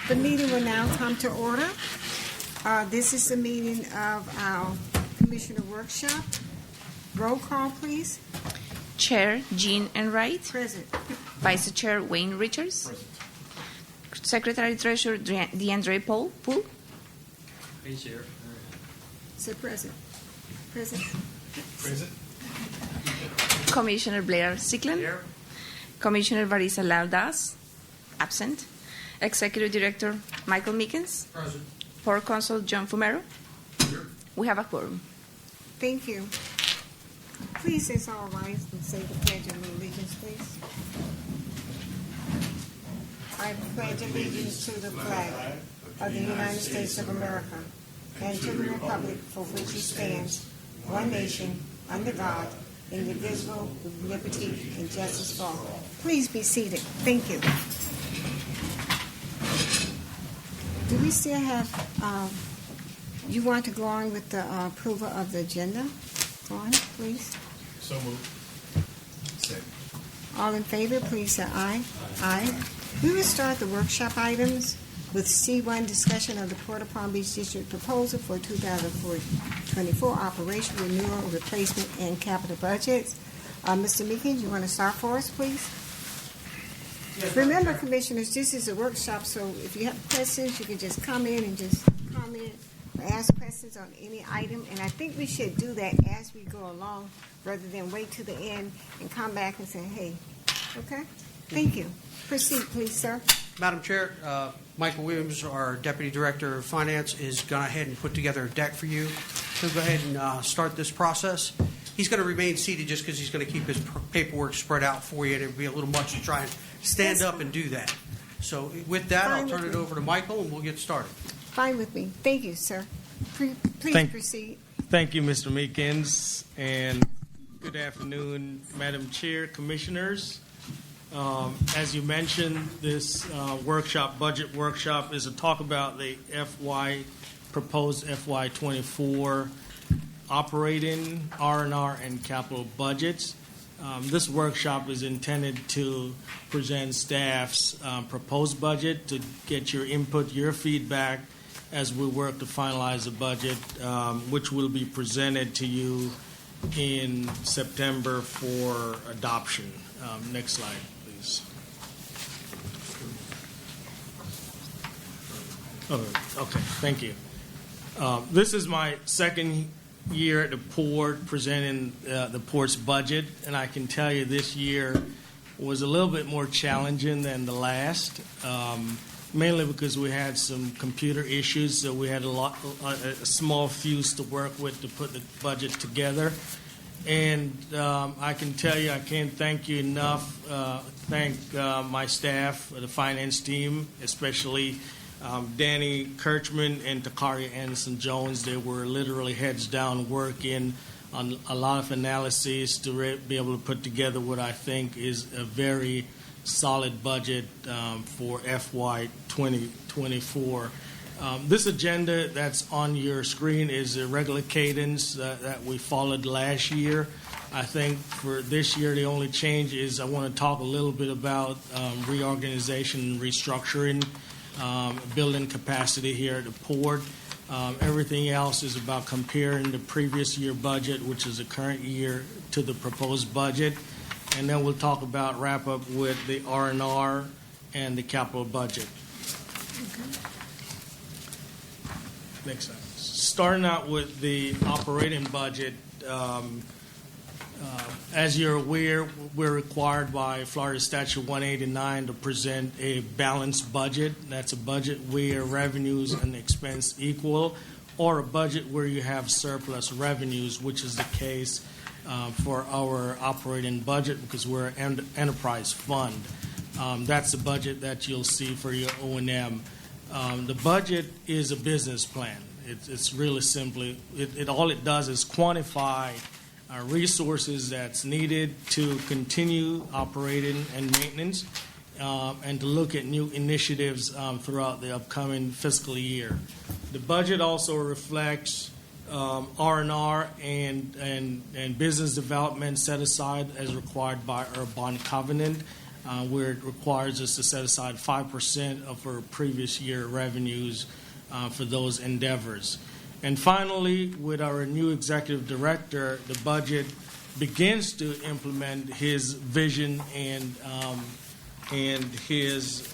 The meeting will now come to order. This is the meeting of our Commissioner Workshop. Roll call, please. Chair Jean Enright. Present. Vice Chair Wayne Richards. Present. Secretary Treasurer DeAndre Poole. Hey, Chair. Say present. Present. Present. Commissioner Blair Sickland. Here. Commissioner Varisa Laldas. Absent. Executive Director Michael Meekins. Present. Port Consul John Fumero. Here. We have a quorum. Thank you. Please, as all rise and say the Pledge of Allegiance, please. I pledge allegiance to the flag of the United States of America and to the republic for which it stands, one nation, under God, indivisible, with liberty and justice for all. Please be seated. Thank you. Do we still have, you want to go on with the approval of the agenda? Go on, please. So moved. Second. All in favor, please say aye. Aye. We will start the workshop items with C1, discussion of the Port of Palm Beach District proposal for 2024 operation renewal, replacement, and capital budgets. Mr. Meekins, you want to start for us, please? Yes, Remember, Commissioners, this is a workshop, so if you have questions, you can just come in and just comment or ask questions on any item. And I think we should do that as we go along rather than wait to the end and come back and say, hey, okay? Thank you. Proceed, please, sir. Madam Chair, Michael Williams, our Deputy Director of Finance, is gone ahead and put together a deck for you. He'll go ahead and start this process. He's going to remain seated just because he's going to keep his paperwork spread out for you, and it would be a little much to try and stand up and do that. So with that, I'll turn it over to Michael, and we'll get started. Fine with me. Thank you, sir. Please proceed. Thank you, Mr. Meekins, and good afternoon, Madam Chair, Commissioners. As you mentioned, this budget workshop, is a talk about the proposed FY24 operating, R&R, and capital budgets. This workshop is intended to present staff's proposed budget, to get your input, your feedback, as we work to finalize the budget, which will be presented to you in September for adoption. Next slide, please. Okay, thank you. This is my second year at the Port presenting the Port's budget, and I can tell you this year was a little bit more challenging than the last, mainly because we had some computer issues, so we had a small fuse to work with to put the budget together. And I can tell you, I can't thank you enough. Thank my staff, the finance team, especially Danny Kirchman and Takari Anderson-Jones. They were literally heads down working on a lot of analyses to be able to put together what I think is a very solid budget for FY 2024. This agenda that's on your screen is a regular cadence that we followed last year. I think for this year, the only change is I want to talk a little bit about reorganization and restructuring, building capacity here at the Port. Everything else is about comparing the previous year budget, which is the current year, to the proposed budget. And then we'll talk about wrap up with the R&R and the capital budget. Okay. Next slide. Starting out with the operating budget, as you're aware, we're required by Florida Statute 189 to present a balanced budget. That's a budget where revenues and expense equal, or a budget where you have surplus revenues, which is the case for our operating budget because we're an enterprise fund. That's the budget that you'll see for your O&M. The budget is a business plan. It's really simply, all it does is quantify resources that's needed to continue operating and maintenance and to look at new initiatives throughout the upcoming fiscal year. The budget also reflects R&R and business development set aside as required by our bond covenant. where it requires us to set aside 5% of our previous year revenues for those endeavors. And finally, with our new executive director, the budget begins to implement his vision and his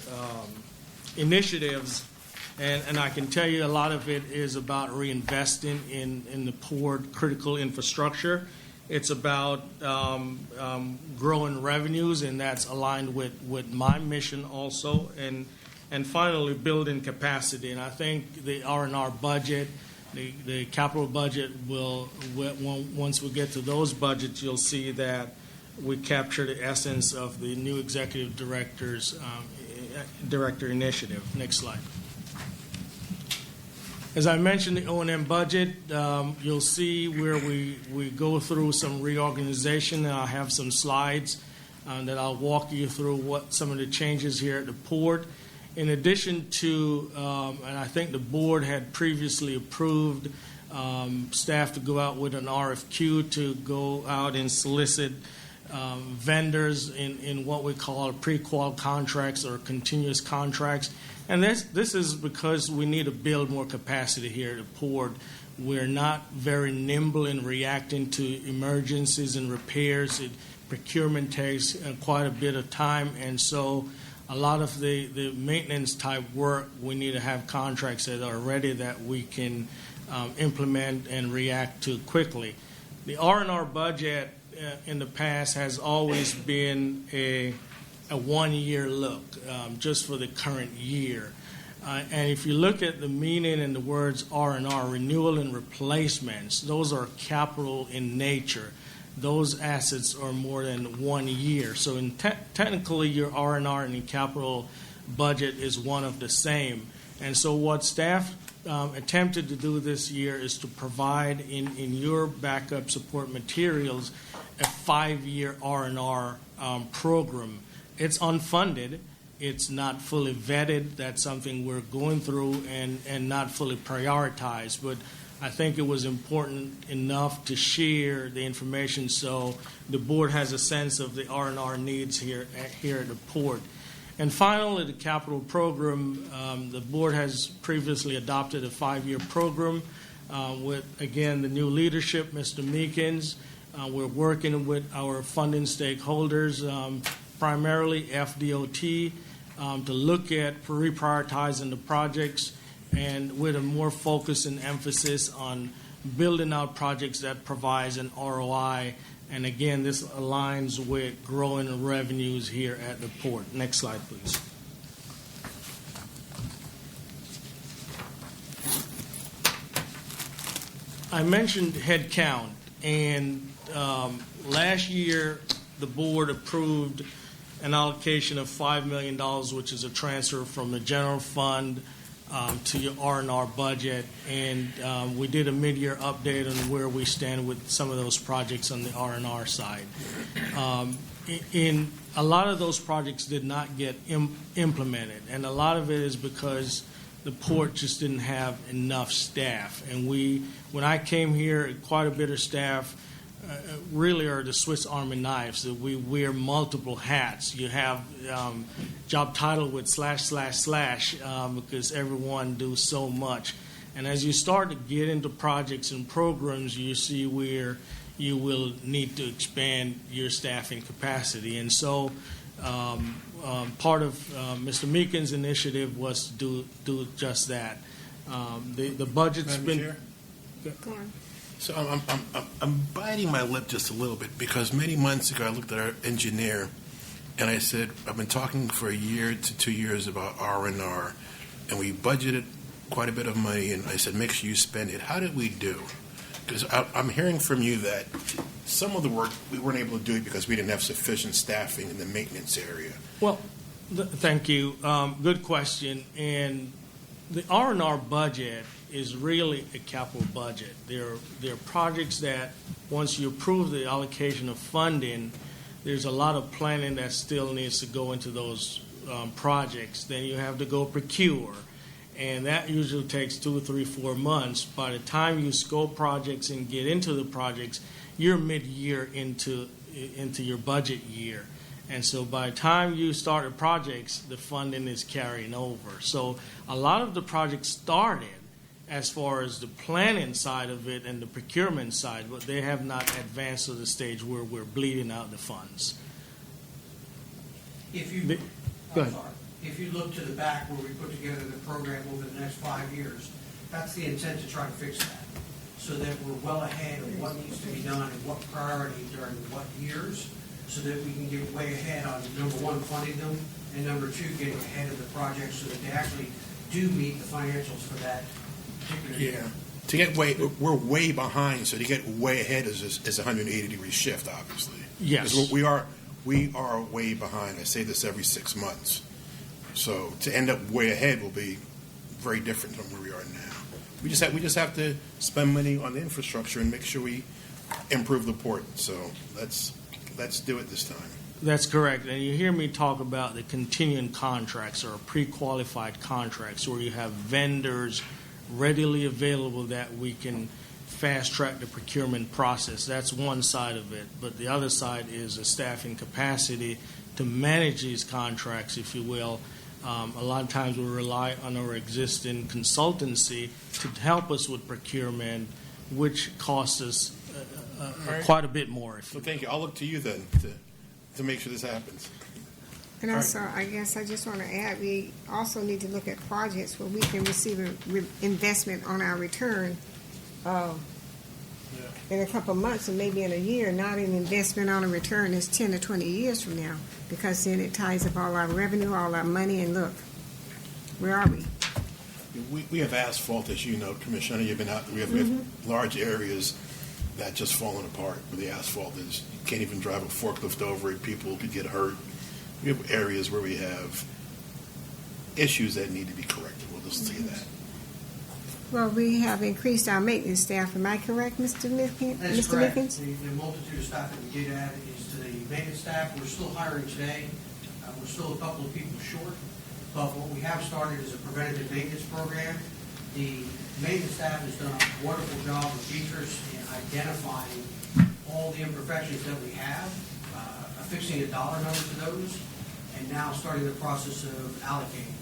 initiatives. And I can tell you a lot of it is about reinvesting in the Port critical infrastructure. It's about growing revenues, and that's aligned with my mission also. And finally, building capacity. And I think the R&R budget, the capital budget once we get to those budgets, you'll see that we capture the essence of the new executive director initiative. Next slide. As I mentioned, the O&M budget, you'll see where we go through some reorganization. And I have some slides that I'll walk you through what some of the changes here at the Port. In addition to, and I think the board had previously approved staff to go out with an RFQ to go out and solicit vendors in what we call pre-qual contracts or continuous contracts. And this is because we need to build more capacity here at the Port. We're not very nimble in reacting to emergencies and repairs. Procurement takes quite a bit of time, and so a lot of the maintenance type work, we need to have contracts that are ready that we can implement and react to quickly. The R&R budget in the past has always been a one-year look, just for the current year. And if you look at the meaning in the words R&R, renewal and replacements, those are capital in nature. Those assets are more than 1 year. So technically, your R&R and your capital budget is one of the same. And so what staff attempted to do this year is to provide in your backup support materials a 5-year R&R program. It's unfunded. It's not fully vetted. That's something we're going through and not fully prioritized. But I think it was important enough to share the information so the board has a sense of the R&R needs here at the Port. And finally, the capital program, the board has previously adopted a 5-year program with, again, the new leadership, Mr. Meekins. We're working with our funding stakeholders, primarily FDOT, to look at reprioritizing the projects and with a more focus and emphasis on building out projects that provides an ROI. And again, this aligns with growing revenues here at the Port. Next slide, please. I mentioned headcount, and last year the board approved an allocation of $5 million, which is a transfer from the general fund to your R&R budget, and we did a mid-year update on where we stand with some of those projects on the R&R side. In a lot of those projects did not get implemented, and a lot of it is because the Port just didn't have enough staff. And when I came here, quite a bit of staff really are the Swiss Army knives. That we wear multiple hats. You have job title with / because everyone do so much. And as you start to get into projects and programs, you see where you will need to expand your staffing capacity. And so part of Mr. Meekins' initiative was to do just that. The budget's Madam been... Chair? Go on. So I'm biting my lip just a little bit because many months ago I looked at our engineer and I said, I've been talking for a year to 2 years about R&R, and we budgeted quite a bit of money, and I said, make sure you spend it. How did we do? Because I'm hearing from you that some of the work we weren't able to do it because we didn't have sufficient staffing in the maintenance area. Well, thank you. Good question. And the R&R budget is really a capital budget. There are projects that once you approve the allocation of funding, there's a lot of planning that still needs to go into those projects. Then you have to go procure, and that usually takes 2, 3, 4 months. By the time you scope projects and get into the projects, you're mid-year into your budget year. And so by the time you start the projects, the funding is carrying over. So a lot of the projects started as far as the planning side of it and the procurement side, but they have not advanced to the stage where we're bleeding out the funds. If you, Go I'm ahead. sorry, if you look to the back where we put together the program over the next 5 years, that's the intent to try to fix that, so that we're well ahead of what needs to be done and what priority during what years, so that we can get way ahead on, number one, funding them, and number two, getting ahead of the project so that they actually do meet the financials for that particular year. Yeah. To get we're way behind, so to get way ahead is a 180-degree shift, obviously. Yes. 'Cause we are way behind. I say this every 6 months. So to end up way ahead will be very different from where we are now. We just have to spend money on the infrastructure and make sure we improve the port. So let's do it this time. That's correct. And you hear me talk about the continuing contracts or pre-qualified contracts where you have vendors readily available that we can fast-track the procurement process. That's one side of it. But the other side is a staffing capacity to manage these contracts, if you will. A lot of times we rely on our existing consultancy to help us with procurement, which costs us quite a bit more. So thank you. I'll look to you then to make sure this happens. And also, I guess I just want to add, we also need to look at projects where we can receive an investment on our return in a couple of months and maybe in a year, not an investment on a return is 10 to 20 years from now, because then it ties up all our revenue, all our money, and look, where are we? We have asphalt, as you know, Commissioner. You've been out. We have large areas that just falling apart where the asphalt is. You can't even drive a forklift over it. People could get hurt. We have areas where we have issues that need to be corrected. We'll just say that. Well, we have increased our maintenance staff. Am I correct, Mr. Mickens? That's Mr. correct. Mickens? The multitude of staff that we did add is to the maintenance staff. We're still hiring today. We're still a couple of people short. But what we have started is a preventative maintenance program. The maintenance staff has done a wonderful job with Beatrice in identifying all the imperfections that we have, affixing a dollar number to those, and now starting the process of allocating.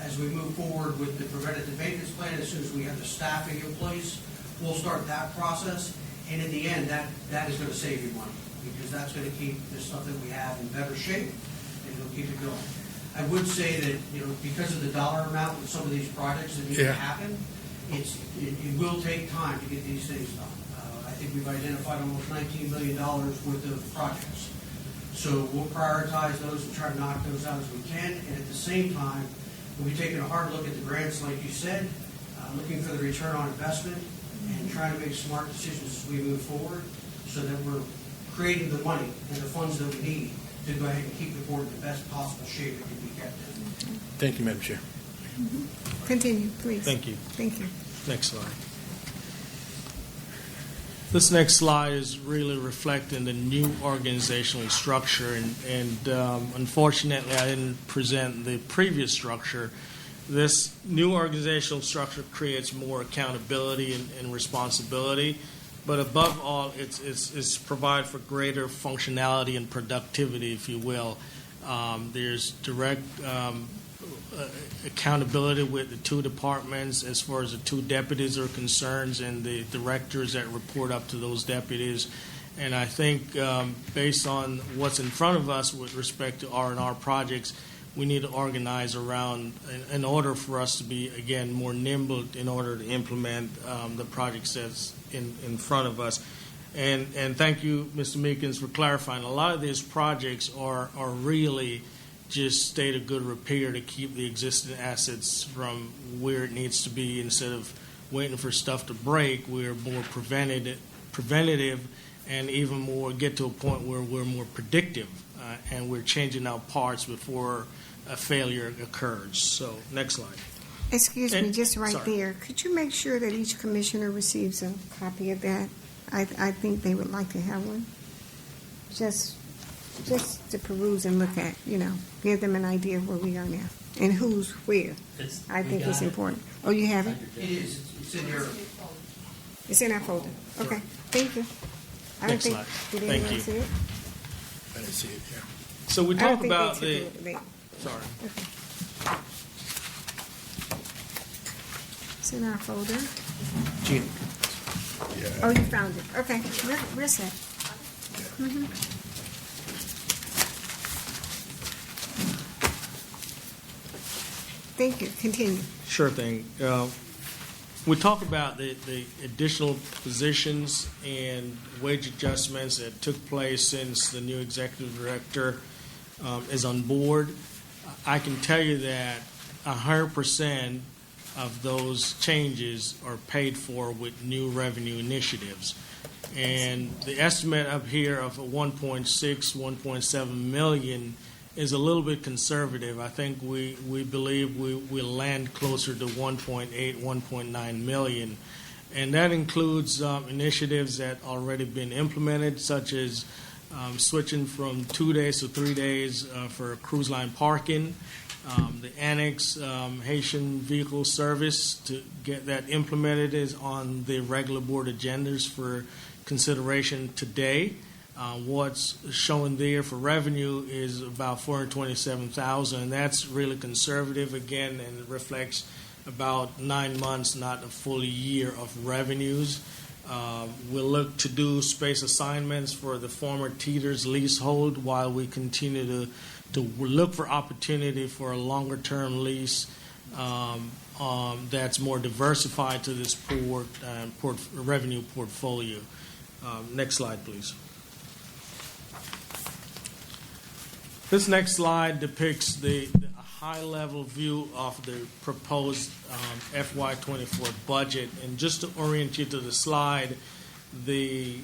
As we move forward with the preventative maintenance plan, as soon as we have the staffing in place, we'll start that process. And in the end, that is going to save you money, because that's going to keep the stuff that we have in better shape, and it'll keep it going. I would say that, because of the dollar amount with some of these projects that need to happen, it will take time to get these things done. I think we've identified almost $19 million worth of projects. So we'll prioritize those and try to knock those out as we can. And at the same time, we'll be taking a hard look at the grants, like you said, looking for the return on investment and trying to make smart decisions as we move forward so that we're creating the money and the funds that we need to go ahead and keep the board in the best possible shape it can be kept in. Thank you, Madam Chair. Continue, please. Thank you. Thank you. Next slide. This next slide is really reflecting the new organizational structure, and unfortunately, I didn't present the previous structure. This new organizational structure creates more accountability and responsibility, but above all, it's provide for greater functionality and productivity, if you will. There's direct accountability with the two departments as far as the two deputies are concerned and the directors that report up to those deputies. And I think based on what's in front of us with respect to R&R projects, we need to organize around in order for us to be, again, more nimble in order to implement the projects that's in front of us. And thank you, Mr. Meekins, for clarifying. A lot of these projects are really just state of good repair to keep the existing assets from where it needs to be. Instead of waiting for stuff to break, we're more preventative and even more get to a point where we're more predictive and we're changing out parts before a failure occurs. So next slide. Excuse me, just right sorry. there. Could you make sure that each commissioner receives a copy of that? I think they would like to have one. Just to peruse and look at, give them an idea of where we are now and who's where. I think it's important. Oh, you have it? It is. It's in your. It's in our folder. Okay, thank you. I don't Next think, slide. did Thank anyone you. see it? I didn't see it here. So we I don't talk think about they the, took it. sorry. It's in our folder. Gene. Oh, you found it. Okay, we're set. Thank you. Continue. Sure thing. We talk about the additional positions and wage adjustments that took place since the new executive director is on board. I can tell you that 100% of those changes are paid for with new revenue initiatives. And the estimate up here of 1.6, 1.7 million is a little bit conservative. I think we believe we'll land closer to 1.8, 1.9 million. And that includes initiatives that already been implemented, such as switching from 2 days to 3 days for cruise line parking, the annex Haitian vehicle service, to get that implemented, is on the regular board agendas for consideration today. What's shown there for revenue is about $427,000, and that's really conservative again, and it reflects about 9 months, not a full year of revenues. We'll look to do space assignments for the former Teeters leasehold while we continue to look for opportunity for a longer-term lease that's more diversified to this revenue portfolio. Next slide, please. This next slide depicts the high-level view of the proposed FY24 budget. And just to orient you to the slide, the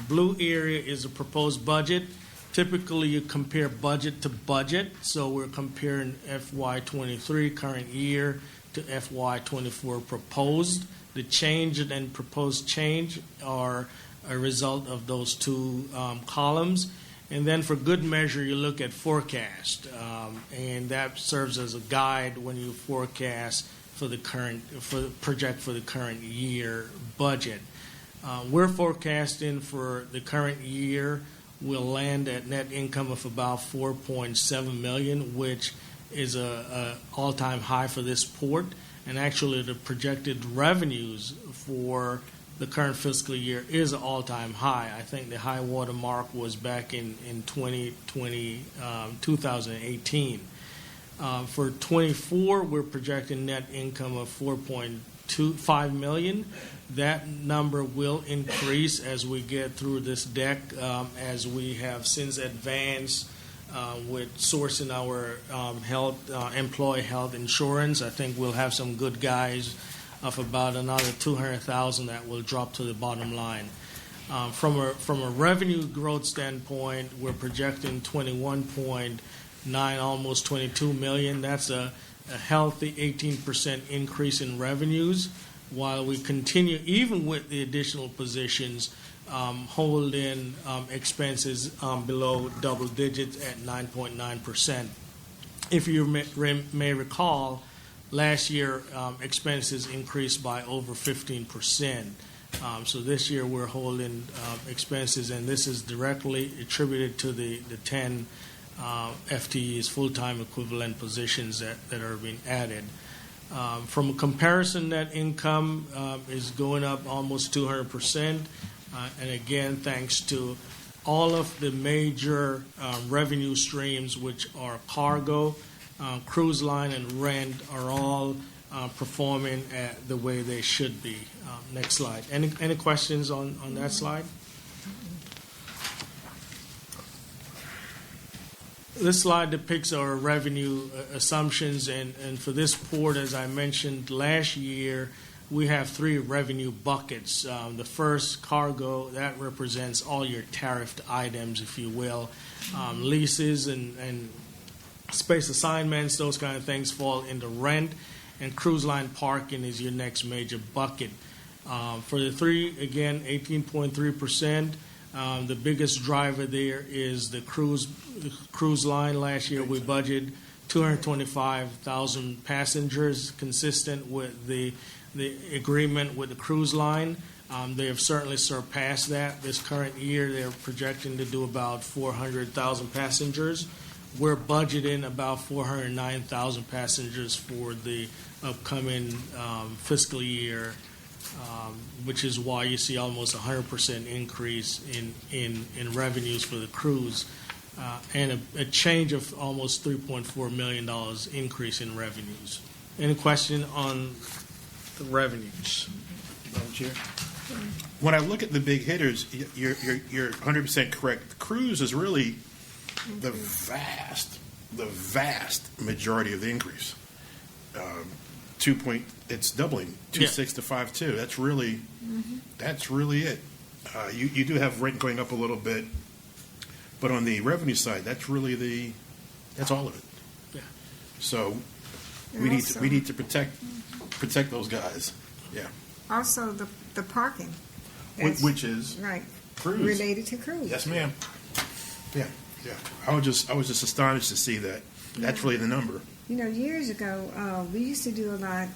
blue area is a proposed budget. Typically, you compare budget to budget, so we're comparing FY23 current year to FY24 proposed. The change and proposed change are a result of those two columns. And then for good measure, you look at forecast, and that serves as a guide when you forecast for the project for the current year budget. We're forecasting for the current year we'll land at net income of about $4.7 million, which is a all-time high for this port. And actually, the projected revenues for the current fiscal year is an all-time high. I think the high water mark was back in 2018. For 24, we're projecting net income of $4.25 million. That number will increase as we get through this deck, as we have since advanced with sourcing our employee health insurance. I think we'll have some good guys of about another $200,000 that will drop to the bottom line. From a revenue growth standpoint, we're projecting 21.9, almost 22 million. That's a healthy 18% increase in revenues, while we continue, even with the additional positions, hold in expenses below double digits at 9.9%. If you may recall, last year expenses increased by over 15%. So this year we're holding expenses, and this is directly attributed to the 10 FTEs, full-time equivalent positions that are being added. From a comparison, net income is going up almost 200%. And again, thanks to all of the major revenue streams, which are cargo, cruise line, and rent, are all performing the way they should be. Next slide. Any questions on that slide? This slide depicts our revenue assumptions, and for this port, as I mentioned last year, we have 3 revenue buckets. The first, cargo, that represents all your tariffed items, if you will. Leases and space assignments, those kind of things fall into rent, and cruise line parking is your next major bucket. For the 3, again, 18.3%. The biggest driver there is the cruise line. Last year we budgeted 225,000 passengers, consistent with the agreement with the cruise line. They have certainly surpassed that. This current year, they're projecting to do about 400,000 passengers. We're budgeting about 409,000 passengers for the upcoming fiscal year, which is why you see almost 100% increase in revenues for the cruise, and a change of almost $3.4 million increase in revenues. Any question on the revenues? Madam Chair? When I look at the big hitters, you're 100% correct. Cruise is really the vast majority of the increase. It's doubling 2.6 to 5.2. That's really it. You do have rent going up a little bit, but on the revenue side, that's all of it. Yeah. So we need to protect those guys. Yeah. Also, the parking. Which is right cruise. related to cruise. Yes, ma'am. Yeah. I was just astonished to see that. That's really the number. You know, years ago, we used to do a lot.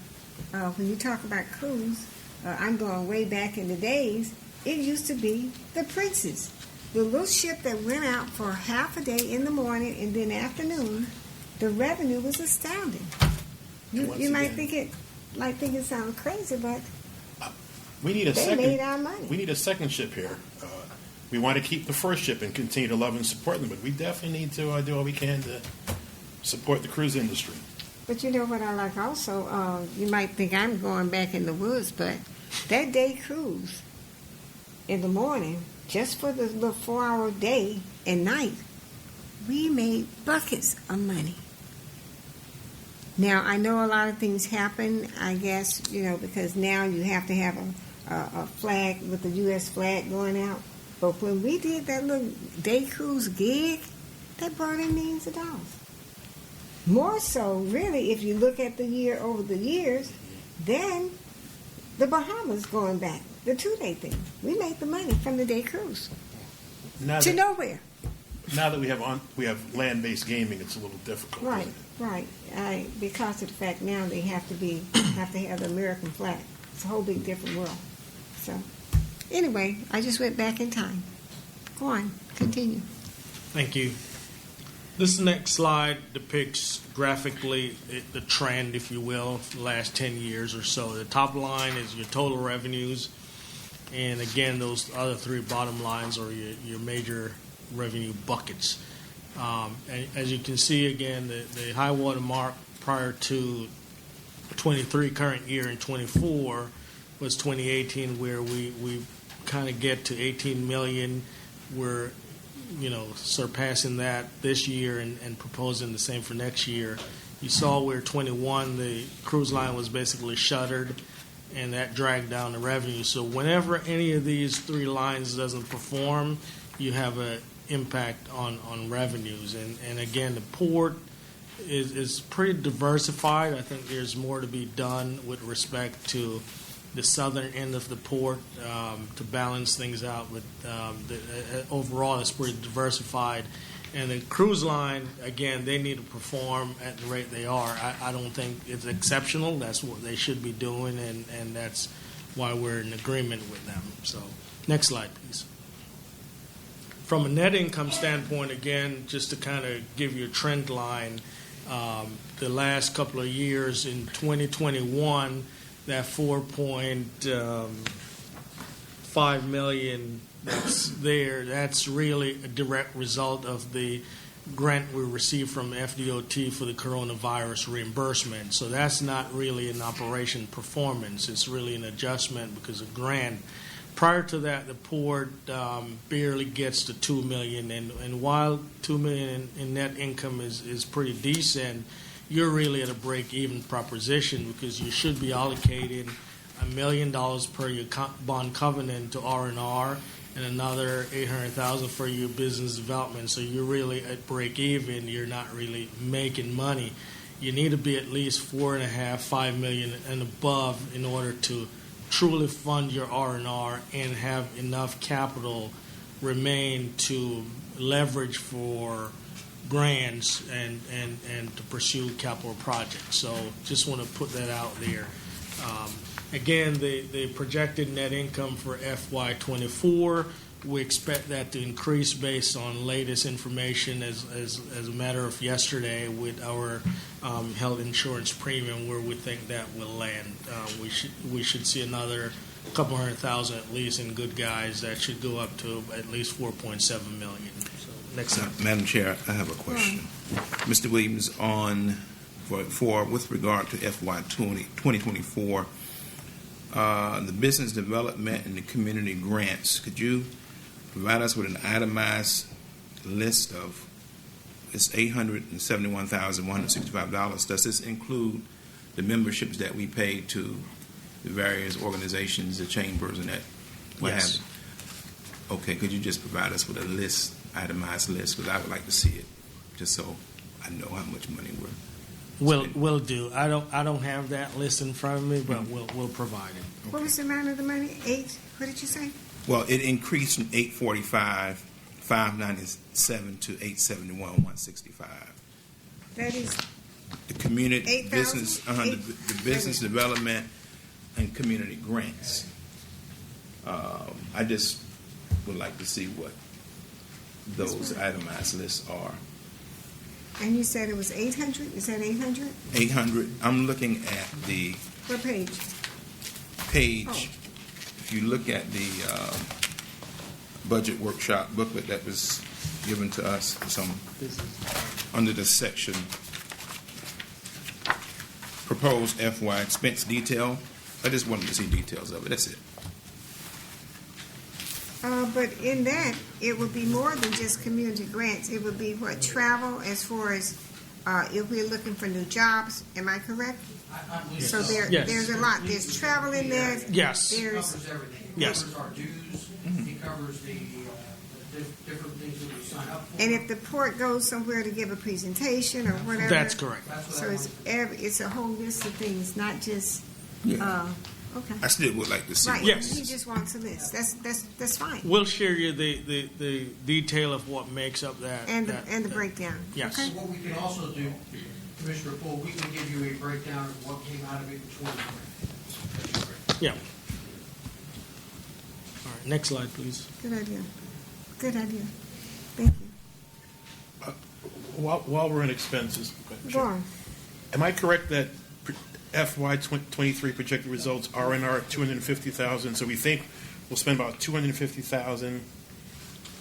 When you talk about cruise, I'm going way back in the days. It used to be the Princess, the little ship that went out for half a day in the morning and then afternoon. The revenue was astounding. You might think it sounds crazy, but We need a they made our money. We need a second ship here. We want to keep the first ship and continue to love and support them, but we definitely need to do all we can to support the cruise industry. But you know what I like also? You might think I'm going back in the woods, but that day cruise in the morning, just for the little 4-hour day and night, we made buckets of money. Now, I know a lot of things happen, I guess, because now you have to have a flag with the U.S. flag going out. But when we did that little day cruise gig, that brought in millions of dollars. More so, really, if you look at the year over the years, then the Bahamas going back, the 2-day thing. We made the money from the day cruise to nowhere. Now that we have land-based gaming, it's a little difficult. Right, right. Because of the fact now they have to have the American flag. It's a whole big different world. So, anyway, I just went back in time. Go on, continue. Thank you. This next slide depicts graphically the trend, if you will, for the last 10 years or so. The top line is your total revenues, and again, those other three bottom lines are your major revenue buckets. And as you can see, again, the high water mark prior to 23 current year and 24 was 2018, where we kind of get to 18 million. We're surpassing that this year and proposing the same for next year. You saw where 21, the cruise line was basically shuttered, and that dragged down the revenue. So whenever any of these three lines doesn't perform, you have an impact on revenues. And again, the port is pretty diversified. I think there's more to be done with respect to the southern end of the port to balance things out. With overall, it's pretty diversified. And the cruise line, again, they need to perform at the rate they are. I don't think it's exceptional. That's what they should be doing, and that's why we're in agreement with them. So, next slide, please. From a net income standpoint, again, just to kind of give you a trend line, the last couple of years in 2021, that 4.5 million that's there, that's really a direct result of the grant we received from FDOT for the coronavirus reimbursement. So that's not really an operation performance. It's really an adjustment because of grant. Prior to that, the port barely gets to $2 million, and while $2 million in net income is pretty decent, you're really at a break-even proposition because you should be allocating $1 million per your bond covenant to R&R and another $800,000 for your business development. So you're really at break-even. You're not really making money. You need to be at least $4.5–5 million and above in order to truly fund your R&R and have enough capital remain to leverage for grants and to pursue capital projects. So just want to put that out there. Again, the projected net income for FY24, we expect that to increase based on latest information as a matter of yesterday with our health insurance premium, where we think that will land. We should see another couple $100,000 at least in good guys. That should go up to at least $4.7 million. So next slide. Madam Chair, I have a question. Mr. Williams, with regard to FY 2024, the business development and the community grants, could you provide us with an itemized list of, it's $871,165. Does this include the memberships that we pay to the various organizations, the chambers and that? Yes. Okay, could you just provide us with a list, itemized list, because I would like to see it, just so I know how much money we're spending. We'll do. I don't have that list in front of me, but we'll provide it. What was the amount of the money? What did you say? Well, it increased from 597 to 165. That is The community 8,000? business, the business development and community grants. I just would like to see what those itemized lists are. And you said it was 800? Is that 800? 800. I'm looking at the What page? page. Oh. If you look at the budget workshop booklet that was given to us, under the section proposed FY expense detail. I just wanted to see details of it. That's it. But in that, it would be more than just community grants. It would be what, travel, as far as if we're looking for new jobs. Am I correct? I believe So Yes. there's a lot. There's travel in there. Yes. It There's covers everything. It Yes. covers our dues. It covers the different things that we sign up for. and if the port goes somewhere to give a presentation or whatever. That's correct. That's what So it's a whole list of things, not just. Yeah. Okay. I still would like to see. Right. what- Yes. He just wants a list. That's fine. We'll share you the detail of what makes up that. And that- the breakdown. Yes. Okay. What we can also do, Commissioner Poole, we can give you a breakdown of what came out of it in 2020. Yeah. All right. Next slide, please. Good idea. Good idea. Thank you. While we're in expenses, Go on. am I correct that FY 23 projected results R&R at 250,000? So we think we'll spend about 250,000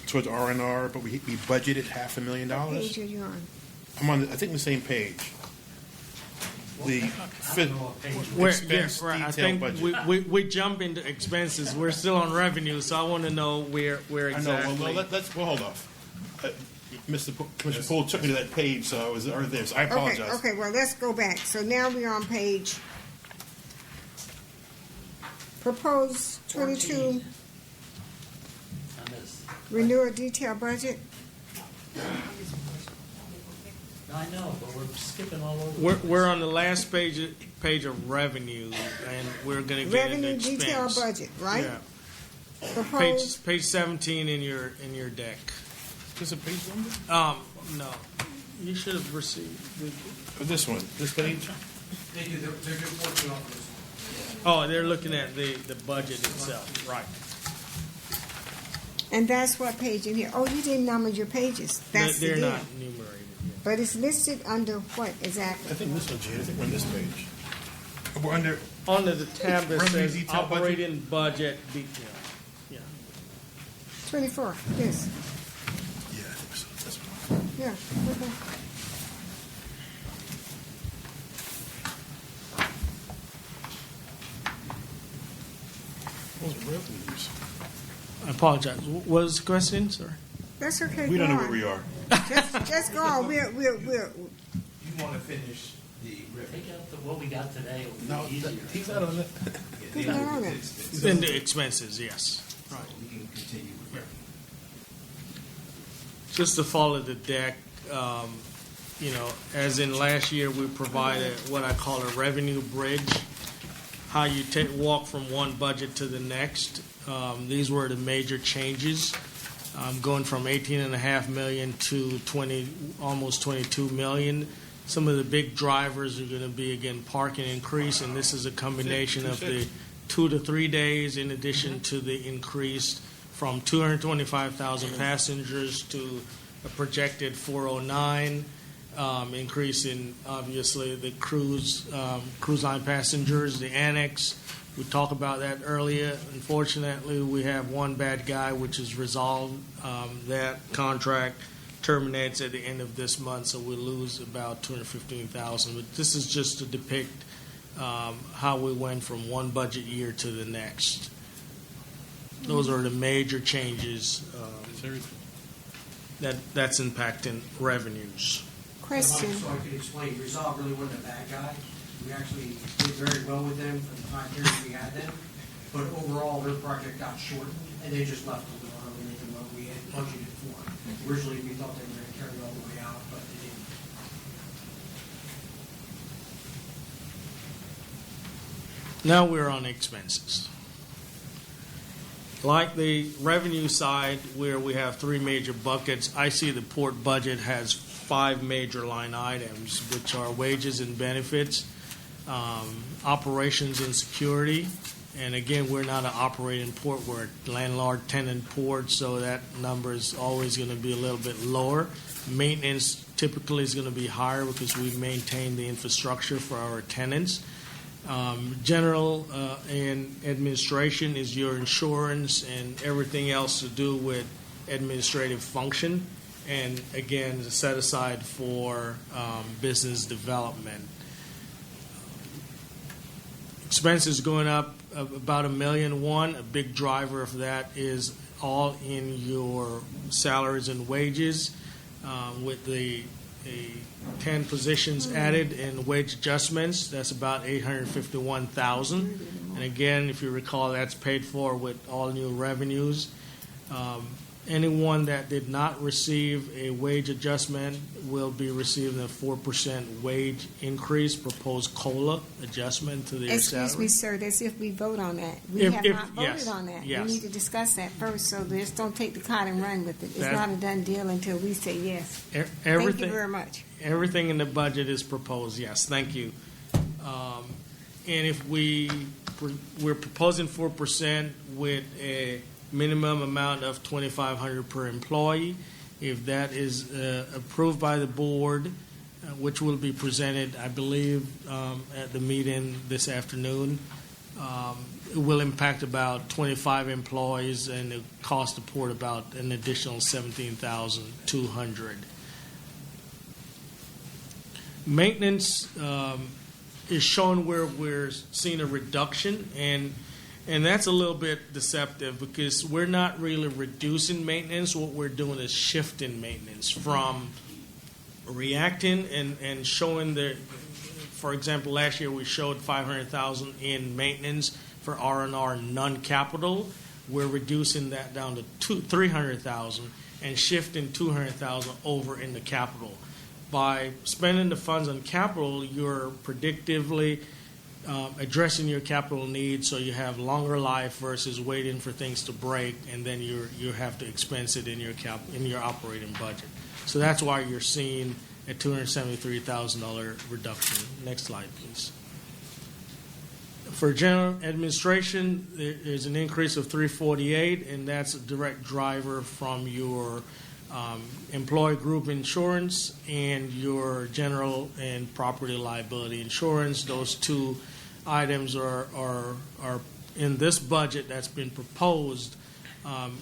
towards R&R, but we budgeted $500,000. Page are you on? I'm on, I think, the same page. The expense I detail think budget. we jump into expenses. We're still on revenue, so I want to know where I exactly. know. Well, we'll hold off. Commissioner Poole took me to that page, so I was already there. So I apologize. Okay, well, let's go back. So now we're on page proposed 22 renewal detail budget. I know, but we're skipping all over. We're on the last page of revenue, and we're going to get into Revenue expense. detail budget, right? Yeah. Proposed. Page 17 in your deck. Is this a page number? No, you should have received. This one, this page? They do, they're just working on this. Oh, they're looking at the budget itself, right? And that's what page in here. Oh, you didn't number your pages. That's They're the deal. not enumerated yet. But it's listed under what exactly? I think this one, Gene. I think we're on this page. We're under. Under the tab that Revenue says detail budget? operating budget detail. Yeah. 24. Yes. Yeah, I think so. This one. Yeah. Okay. Those are revenues. I apologize. What was the question, sir? That's okay. We go don't know on. where we are. Just go on. We'll You want to finish the Take out what we got today. It'll No, be easier. he's not on it. Who's not on it? In the expenses, yes. Right. We can continue with revenue. Just to follow the deck, as in last year, we provided what I call a revenue bridge, how you walk from one budget to the next. These were the major changes, going from $18.5 million to almost $22 million. Some of the big drivers are going to be, again, parking increase, and this is a combination of the 2 to 3 days in addition to the increase from 225,000 passengers to a projected 409, increase in, obviously, the cruise line passengers, the annex. We talked about that earlier. Unfortunately, we have one bad guy, which is resolved. That contract terminates at the end of this month, so we'll lose about $215,000. But this is just to depict how we went from one budget year to the next. Those are the major changes that's impacting revenues. Question. So I can explain, Resolve really wasn't a bad guy. We actually did very well with them for the time period we had them. But overall, their project got shortened, and they just left a little earlier than what we had budgeted for. Originally, we thought they were going to carry it all the way out, but they didn't. Now we're on expenses. Like the revenue side, where we have three major buckets, I see the port budget has 5 major line items, which are wages and benefits, operations and security. And again, we're not an operating port, we're a landlord-tenant port, so that number is always going to be a little bit lower. Maintenance typically is going to be higher because we maintain the infrastructure for our tenants. General and administration is your insurance and everything else to do with administrative function. And again, set aside for business development. Expenses going up about $1.1 million. A big driver of that is all in your salaries and wages, with the 10 positions added and wage adjustments. That's about $851,000. And again, if you recall, that's paid for with all new revenues. Anyone that did not receive a wage adjustment will be receiving a 4% wage increase, proposed COLA adjustment to their salary. Excuse me, sir, that's if we vote on that. We If- have if- not voted yes, on that. yes. We need to discuss that first, so just don't take the card and run with it. It's That- not a done deal until we say yes. Thank you Everything, very much. everything in the budget is proposed, yes, thank you. And if we're proposing 4% with a minimum amount of $2,500 per employee. If that is approved by the board, which will be presented, I believe, at the meeting this afternoon, it will impact about 25 employees and it cost the port about an additional $17,200. Maintenance is shown where we're seeing a reduction, and that's a little bit deceptive because we're not really reducing maintenance. What we're doing is shifting maintenance from reacting and showing the, for example, last year we showed $500,000 in maintenance for R&R non-capital. We're reducing that down to $300,000 and shifting $200,000 over into capital. By spending the funds on capital, you're predictively addressing your capital needs, so you have longer life versus waiting for things to break, and then you have to expense it in your operating budget. So that's why you're seeing a $273,000 reduction. Next slide, please. For general administration, there's an increase of $348,000, and that's a direct driver from your employee group insurance and your general and property liability insurance. Those two items are in this budget that's been proposed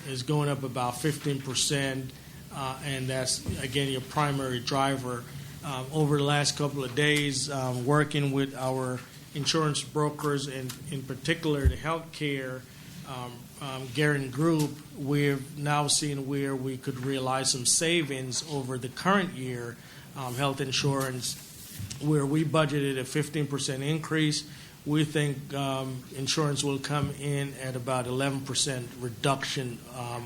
is going up about 15%, and that's, again, your primary driver. Over the last couple of days, working with our insurance brokers and in particular the healthcare Guerin Group, we've now seen where we could realize some savings over the current year health insurance, where we budgeted a 15% increase. We think insurance will come in at about 11% reduction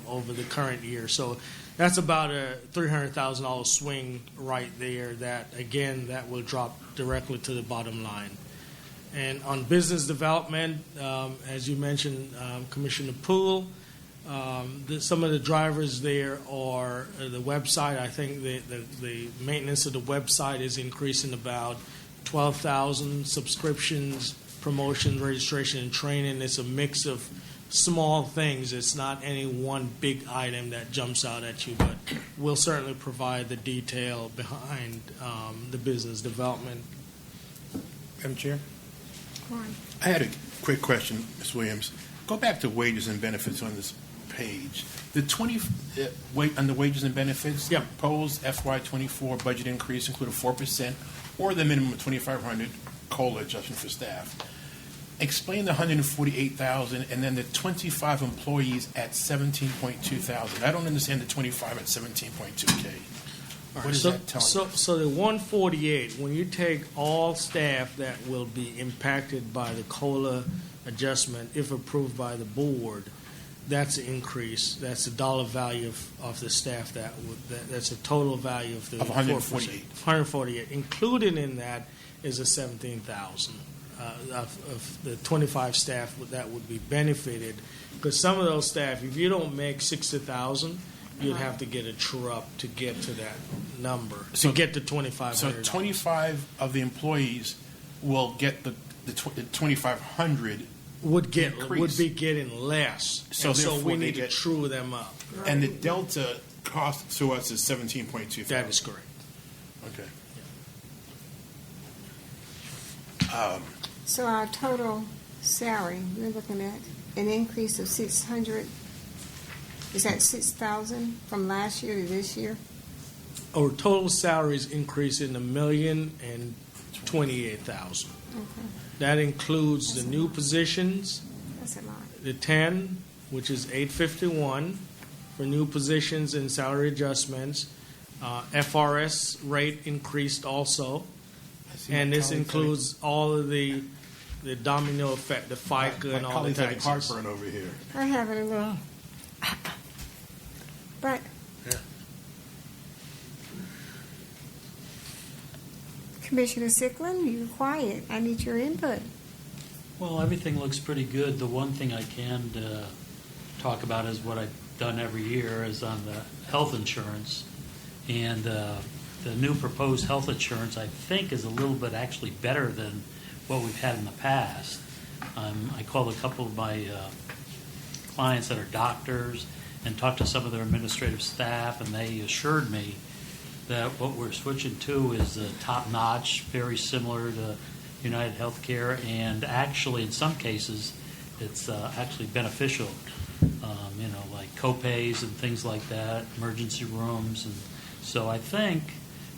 over the current year. So that's about a $300,000 swing right there that, again, that will drop directly to the bottom line. And on business development, as you mentioned, Commissioner Poole, Some of the drivers there are the website. I think the maintenance of the website is increasing about 12,000 subscriptions, promotion, registration, and training. It's a mix of small things. It's not any one big item that jumps out at you, but we'll certainly provide the detail behind the business development. Madam Chair? Go on. I had a quick question, Ms. Williams. Go back to wages and benefits on this page. The on the wages and benefits, Yep. the proposed FY24 budget increase include a 4% or the minimum of 2,500 COLA adjustment for staff. Explain the 148,000 and then the 25 employees at 17.2 thousand. I don't understand the 25 at 17.2K. What is that telling us? So the 148, when you take all staff that will be impacted by the COLA adjustment, if approved by the board, that's an increase. That's the dollar value of the staff that's a total value of the Of 148. 148. Included in that is a 17,000 of the 25 staff that would be benefited. Because some of those staff, if you don't make 60,000, you'd have to get a true up to get to that number, to get to $2,500. So 25 of the employees will get the 2,500, would increase. be getting less. So And so therefore we they need to get- true them up. and the delta cost to us is 17.2 thousand. That is correct. Okay. So our total salary, we're looking at an increase of 600, is that 6,000 from last year to this year? Our total salaries increase in $1,028,000. Okay, That includes the new positions, that's a lot. the 10, which is 851 for new positions and salary adjustments. FRS rate increased also, and this includes all of the domino effect, the FICA and all the taxes. Heartburn over here. I have it a little, but Yeah. Commissioner Sickland, you're quiet. I need your input. Well, everything looks pretty good. The one thing I can talk about is what I've done every year is on the health insurance. And the new proposed health insurance, I think, is a little bit actually better than what we've had in the past. I called a couple of my clients that are doctors and talked to some of their administrative staff, and they assured me that what we're switching to is top-notch, very similar to United Healthcare, and actually, in some cases, it's actually beneficial. Like co-pays and things like that, emergency rooms, and so I think,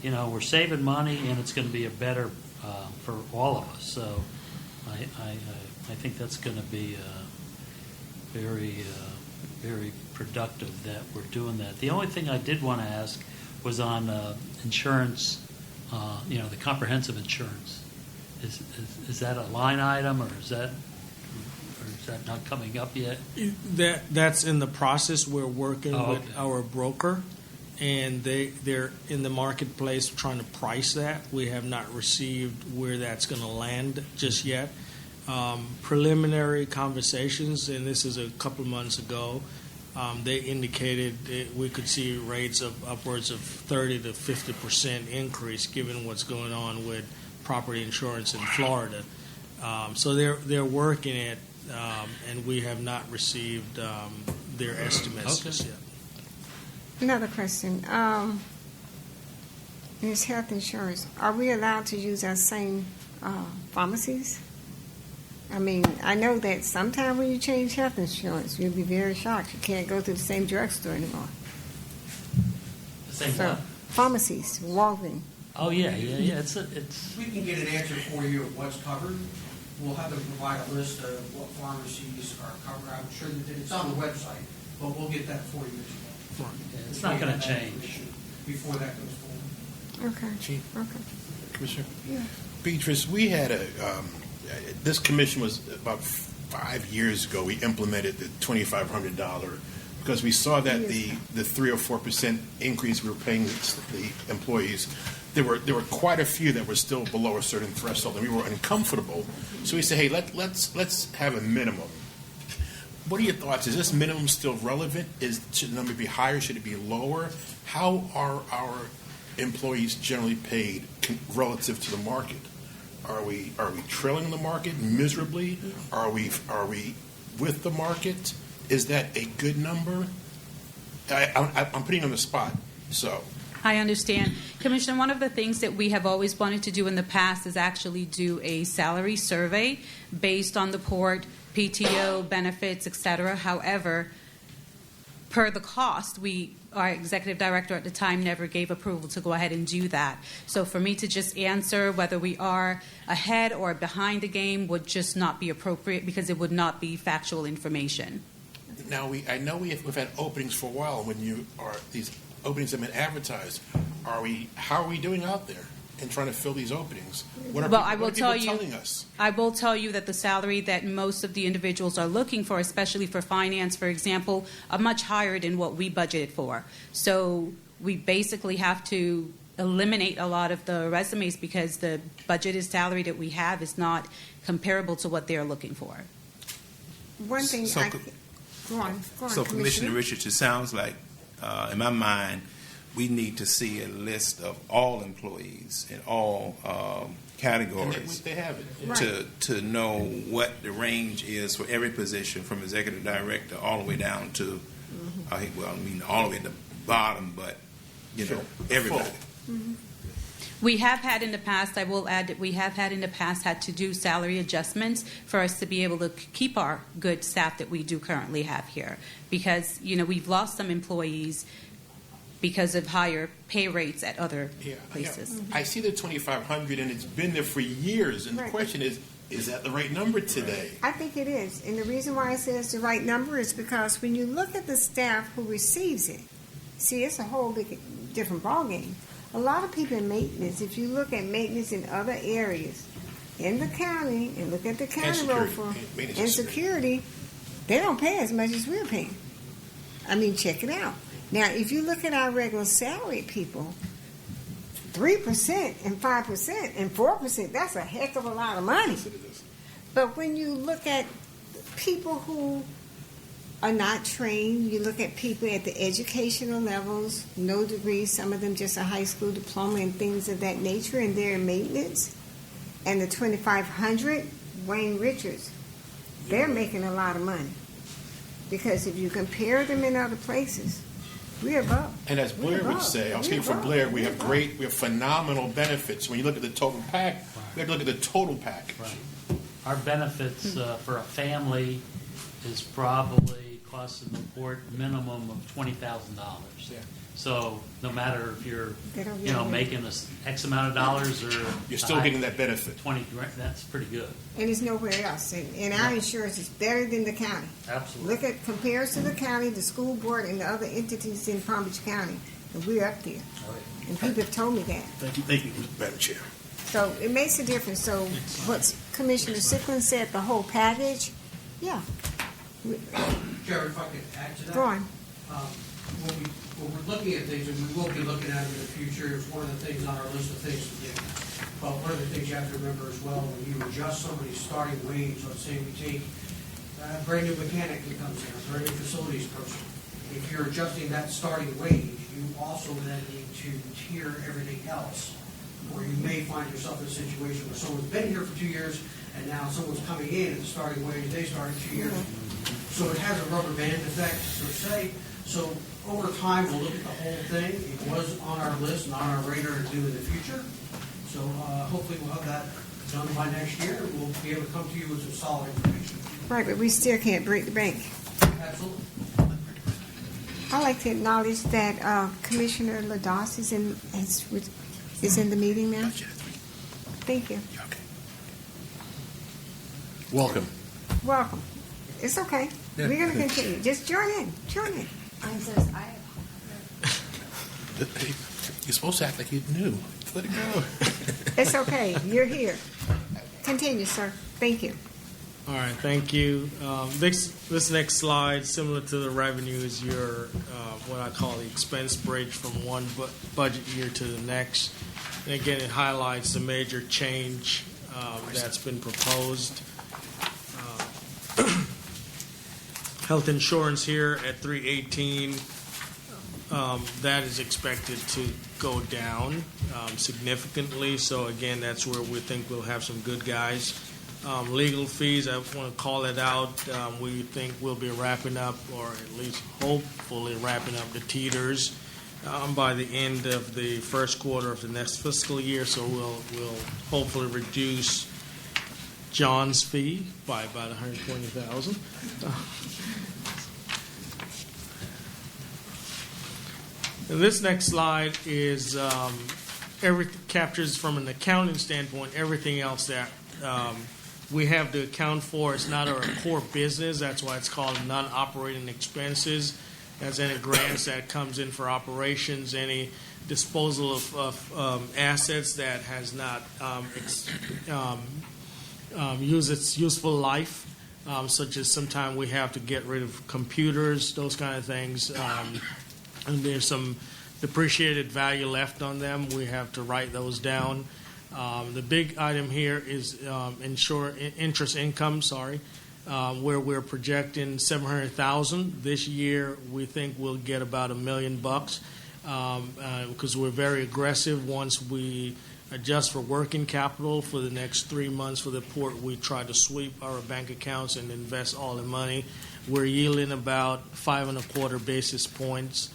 we're saving money, and it's going to be a better for all of us. So I think that's going to be very very productive that we're doing that. The only thing I did want to ask was on insurance, the comprehensive insurance. Is that a line item, or is that not coming up yet? That's in the process. We're working with okay. our broker, and they're in the marketplace trying to price that. We have not received where that's going to land just yet. Preliminary conversations, and this is a couple of months ago, they indicated that we could see rates of upwards of 30 to 50% increase given what's going on with property insurance in Florida. So they're working it, and we have not received their estimates just yet. Another question. In this health insurance, are we allowed to use our same pharmacies? I mean, I know that sometime when you change health insurance, you'll be very shocked. You can't go to the same drugstore anymore. The same So, one? pharmacies, Walgreens. Oh, yeah. It's We can get an answer for you of what's covered. We'll have to provide a list of what pharmacies are covered. I'm sure that it's on the website, but we'll get that for you as well. It's not going to change. Before that goes forward. Okay. Chief? Okay. Commissioner? Yeah. Beatrice, we had this commission was about 5 years ago, we implemented the $2,500 because we saw that the 3 or 4% increase we were paying the employees, there were quite a few that were still below a certain threshold, and we were uncomfortable. So we said, hey, let's have a minimum. What are your thoughts? Is this minimum still relevant? Should the number be higher? Should it be lower? How are our employees generally paid relative to the market? Are we trailing the market miserably? Are we with the market? Is that a good number? I'm putting you on the spot. So I understand. Commissioner, one of the things that we have always wanted to do in the past is actually do a salary survey based on the port, PTO, benefits, et cetera. However, per the cost, our executive director at the time never gave approval to go ahead and do that. So for me to just answer whether we are ahead or behind the game would just not be appropriate because it would not be factual information. now I know we've had openings for a while. When these openings have been advertised, how are we doing out there in trying to fill these openings? What are people telling us? I will tell you that the salary that most of the individuals are looking for, especially for finance, for example, are much higher than what we budgeted for. So we basically have to eliminate a lot of the resumes because the budgeted salary that we have is not comparable to what they're looking for. One thing So- go on, So, Commissioner Richards, it sounds like, in my mind, we need to see a list of all employees in all And categories they have it. Right. to know what the range is for every position, from executive director all the way down to, all the way at the bottom, but Sure. everybody. Full. We have had in the past, I will add that we have had in the past had to do salary adjustments for us to be able to keep our good staff that we do currently have here. Because, we've lost some employees because of higher pay rates at other places. Yeah. I see the 2,500, and it's been there for years. And Right. the question is that the right number today? I think it is. And the reason why I say it's the right number is because when you look at the staff who receives it, see, it's a whole different ballgame. A lot of people in maintenance, if you look at maintenance in other areas in the county and look at the county road security. for Maintenance and and security, they don't pay as much as we're paying. I mean, check it out. Now, if you look at our regular salaried people, 3% and 5% and 4%, that's a heck of a lot of money. But when you look at people who are not trained, you look at people at the educational levels, no degrees, some of them just a high school diploma and things of that nature, and they're in maintenance. And the 2,500, Wayne Richards, they're making a lot of money. Because if you compare them in other places, we're above. And as Blair would say, I'll speak for Blair, we have phenomenal benefits. When you look at the total pack, we have to look at the total package. Right. Our benefits for a family is probably costing the port minimum of $20,000. Yeah. So no matter if you're They don't get it. making this X amount of dollars or You're still getting that benefit. 20 grand, that's pretty good. And it's nowhere else. And our insurance is better than the county. Absolutely. Compares to the county, the school board, and the other entities in Palm Beach County. And we're up there. And people have told me that. Thank you, Madam Chair. So it makes a difference. So what Commissioner Sickland said, the whole package, yeah. Chair, if I could add to that. Go on. When we're looking at things, and we will be looking at them in the future, it's one of the things on our list of things to do. But one of the things you have to remember as well, when you adjust somebody's starting wage, let's say we take a brand new mechanic that comes in, a brand new facilities person. If you're adjusting that starting wage, you also then need to tier everything else. Or you may find yourself in a situation where someone's been here for 2 years, and now someone's coming in at the starting wage, they started 2 years. So it has a rubber band effect, per se. So over time, we'll look at the whole thing. It was on our list and on our radar to do in the future. So hopefully we'll have that done by next year. We'll be able to come to you with some solid information. Right, but we still can't break the bank. Absolutely. I'd like to acknowledge that Commissioner Ladas is in the meeting now. Thank you. Okay. Welcome. Welcome. It's okay. We're going to continue. Just join in. Join in. You're supposed to act like you knew. Let it go. It's okay. You're here. Continue, sir. Thank you. All right, thank you. This next slide, similar to the revenue, is your what I call the expense bridge from one budget year to the next. And again, it highlights the major change that's been proposed. Health insurance here at 318, that is expected to go down significantly. So again, that's where we think we'll have some good guys. Legal fees, I want to call it out. We think we'll be wrapping up, or at least hopefully wrapping up the Teeters by the end of the first quarter of the next fiscal year. So we'll hopefully reduce John's fee by about $120,000. And this next slide is captures from an accounting standpoint everything else that we have to account for. It's not our core business. That's why it's called non-operating expenses. As any grants that comes in for operations, any disposal of assets that has not used its useful life, such as sometimes we have to get rid of computers, those kind of things. And there's some depreciated value left on them. We have to write those down. The big item here is interest income, where we're projecting $700,000. This year, we think we'll get about $1 million because we're very aggressive. Once we adjust for working capital for the next 3 months for the port, we try to sweep our bank accounts and invest all the money. We're yielding about 5.25 basis points.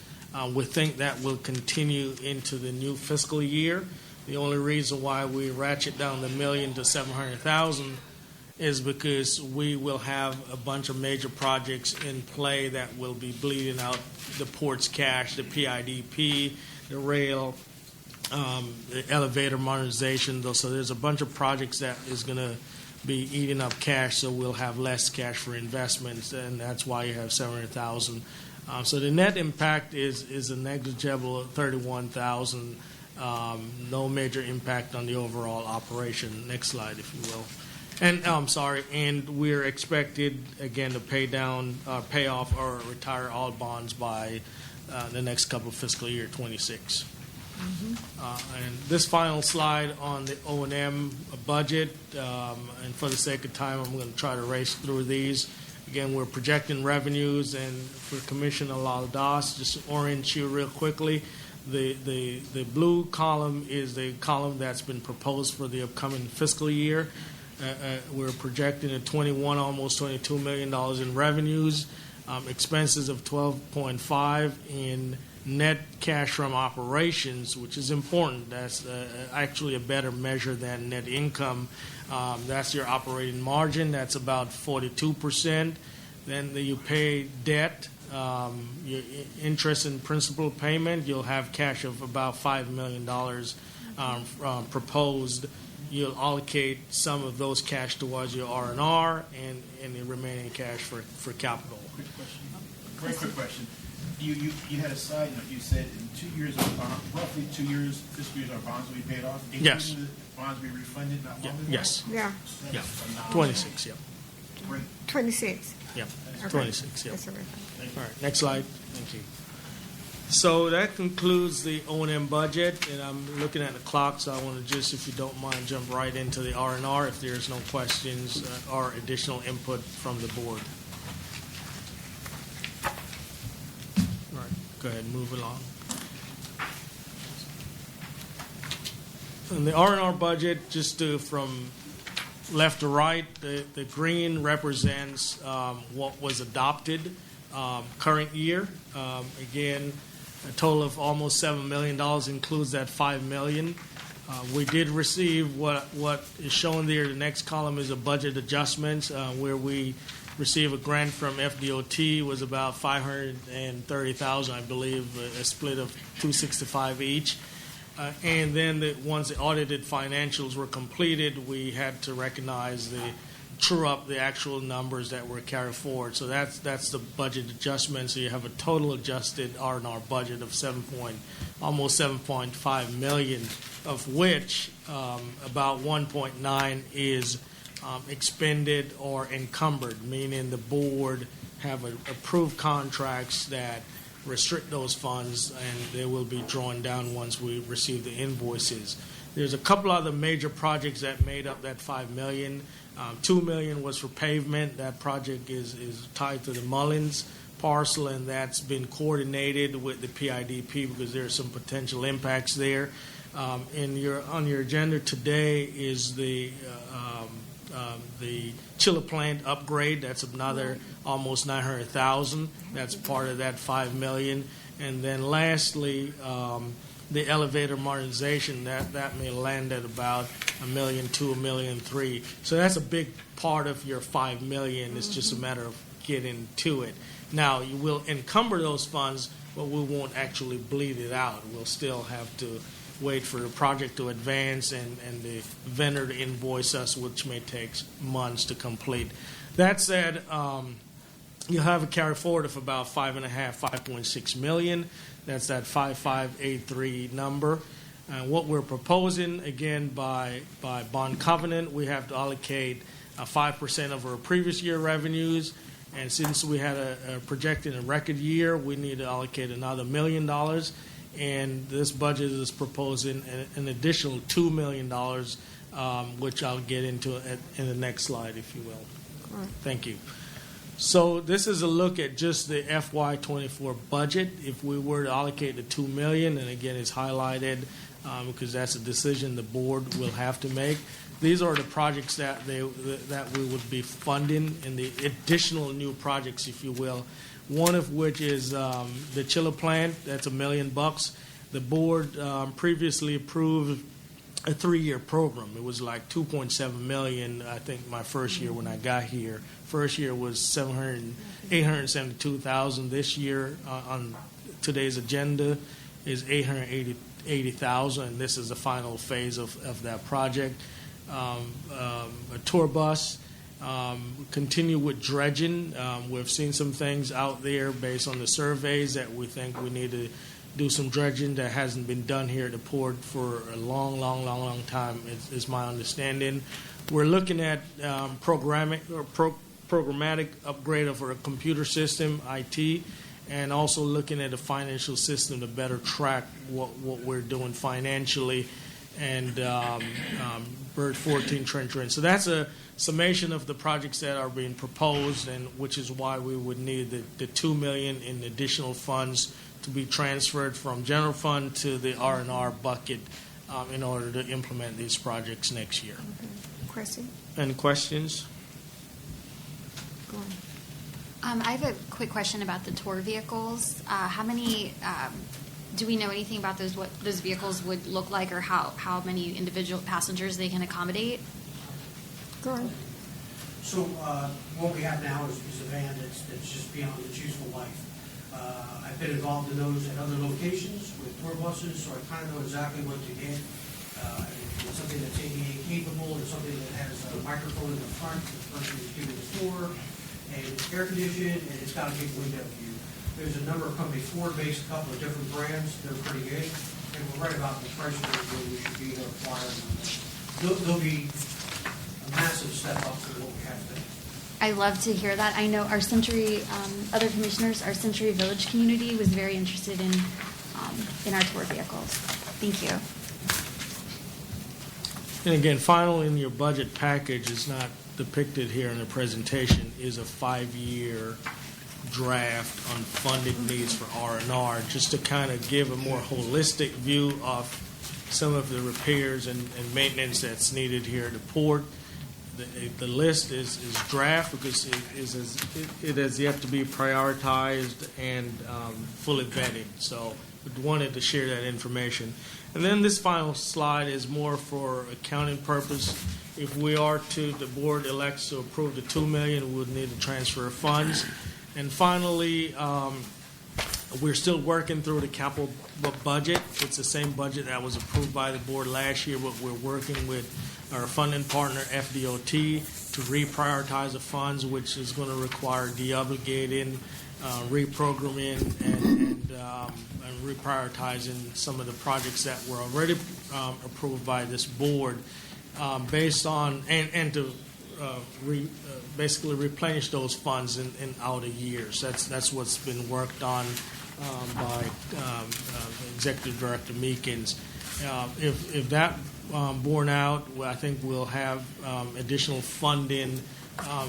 We think that will continue into the new fiscal year. The only reason why we ratchet down the $1 million to $700,000 is because we will have a bunch of major projects in play that will be bleeding out the port's cash, the PIDP, the rail, the elevator modernization. So there's a bunch of projects that is going to be eating up cash, so we'll have less cash for investments, and that's why you have $700,000. So the net impact is a negligible $31,000. No major impact on the overall operation. Next slide, if you will. And and we're expected again to pay off or retire all bonds by the next couple of fiscal year 26. And this final slide on the O&M budget, and for the sake of time, I'm going to try to race through these. Again, we're projecting revenues, and for Commissioner Laldas, just to orient you real quickly, the blue column is the column that's been proposed for the upcoming fiscal year. We're projecting almost $22 million in revenues, expenses of $12.5 in net cash from operations, which is important. That's actually a better measure than net income. That's your operating margin. That's about 42%. Then you pay debt, your interest and principal payment. You'll have cash of about $5 million proposed. You'll allocate some of those cash towards your R&R and the remaining cash for capital. Quick question. Very quick question. You had a side note. You said in 2 years, roughly 2 years, fiscal years, our bonds will be paid off. Yes. The bonds will be refunded. Not longer than Yes. Yeah, Yeah. that? 26. Yeah. Great. 26. Yeah. Okay. 26. Yeah. That's what I thought. All right, next slide. Thank you. So that concludes the O&M budget, and I'm looking at the clock, so I want to just, if you don't mind, jump right into the R&R if there's no questions or additional input from the board. All right, go ahead and move along. And the R&R budget, just from left to right, the green represents what was adopted current year. Again, a total of almost $7 million includes that $5 million. We did receive what is shown there. The next column is a budget adjustments where we received a grant from FDOT. It was about $530,000, I believe, a split of $265 each. And then once the audited financials were completed, we had to recognize true up the actual numbers that were carried forward. So that's the budget adjustment. So you have a total adjusted R&R budget of almost $7.5 million, of which about 1.9 is expended or encumbered, meaning the board have approved contracts that restrict those funds, and they will be drawn down once we receive the invoices. There's a couple other major projects that made up that $5 million. $2 million was for pavement. That project is tied to the Mullins parcel, and that's been coordinated with the PIDP because there are some potential impacts there. On your agenda today is the chiller plant upgrade. That's another almost $900,000. That's part of that $5 million. And then lastly, the elevator modernization, that may land at about $1.2 million, $1.3 million. So that's a big part of your $5 million. It's just a matter of getting to it. Now, you will encumber those funds, but we won't actually bleed it out. We'll still have to wait for the project to advance and the vendor to invoice us, which may take months to complete. That said, you'll have a carry forward of about $5.6 million. That's that 5583 number. What we're proposing, again, by bond covenant, we have to allocate 5% of our previous year revenues. And since we had a projected a record year, we need to allocate another $1 million. And this budget is proposing an additional $2 million, which I'll get into in the next slide, if you will. Right. Thank you. So this is a look at just the FY24 budget. If we were to allocate the $2 million, and again, it's highlighted because that's a decision the board will have to make. These are the projects that we would be funding, and the additional new projects, if you will. One of which is the chiller plant. That's $1 million. The board previously approved a 3-year program. It was like $2.7 million. I think my first year when I got here. First year was $872,000. This year on today's agenda is $880,000, and this is the final phase of that project. A tour bus. Continue with dredging. We've seen some things out there based on the surveys that we think we need to do some dredging that hasn't been done here at the port for a long time, is my understanding. We're looking at programmatic upgrade of our computer system, IT, and also looking at a financial system to better track what we're doing financially, and Bird 14 trench run. So that's a summation of the projects that are being proposed, and which is why we would need the $2 million in additional funds to be transferred from general fund to the R&R bucket in order to implement these projects next year. Okay. Chrissy? Any questions? Go on. I have a quick question about the tour vehicles. How many, do we know anything about those, what those vehicles would look like, or how many individual passengers they can accommodate? Go on. So what we have now is a van that's just beyond its useful life. I've been involved in those at other locations with tour buses, so I kind of know exactly what to get. It's something that's ADA capable. It's something that has a microphone in the front. The person is giving the tour, and it's air conditioned, and it's got a big window view. There's a number of companies, Ford-based, a couple of different brands. They're pretty good, and we're right about the price range where we should be to acquire them. They'll be a massive step up from what we have today. I love to hear that. I know our Century, other commissioners, our Century Village community was very interested in our tour vehicles. Thank you. And again, finally, in your budget package, is not depicted here in the presentation, is a 5-year draft on funded needs for R&R, just to kind of give a more holistic view of some of the repairs and maintenance that's needed here at the port. The list is draft because it has yet to be prioritized and fully vetted. So we wanted to share that information. And then this final slide is more for accounting purpose. If we are to, the board elects to approve the $2 million, we would need to transfer funds. And finally, we're still working through the capital budget. It's the same budget that was approved by the board last year, but we're working with our funding partner, FDOT, to reprioritize the funds, which is going to require deobligating, reprogramming, and reprioritizing some of the projects that were already approved by this board based on, and to basically replenish those funds in outer years. That's what's been worked on by Executive Director Meekins. If that borne out. I think we'll have additional funding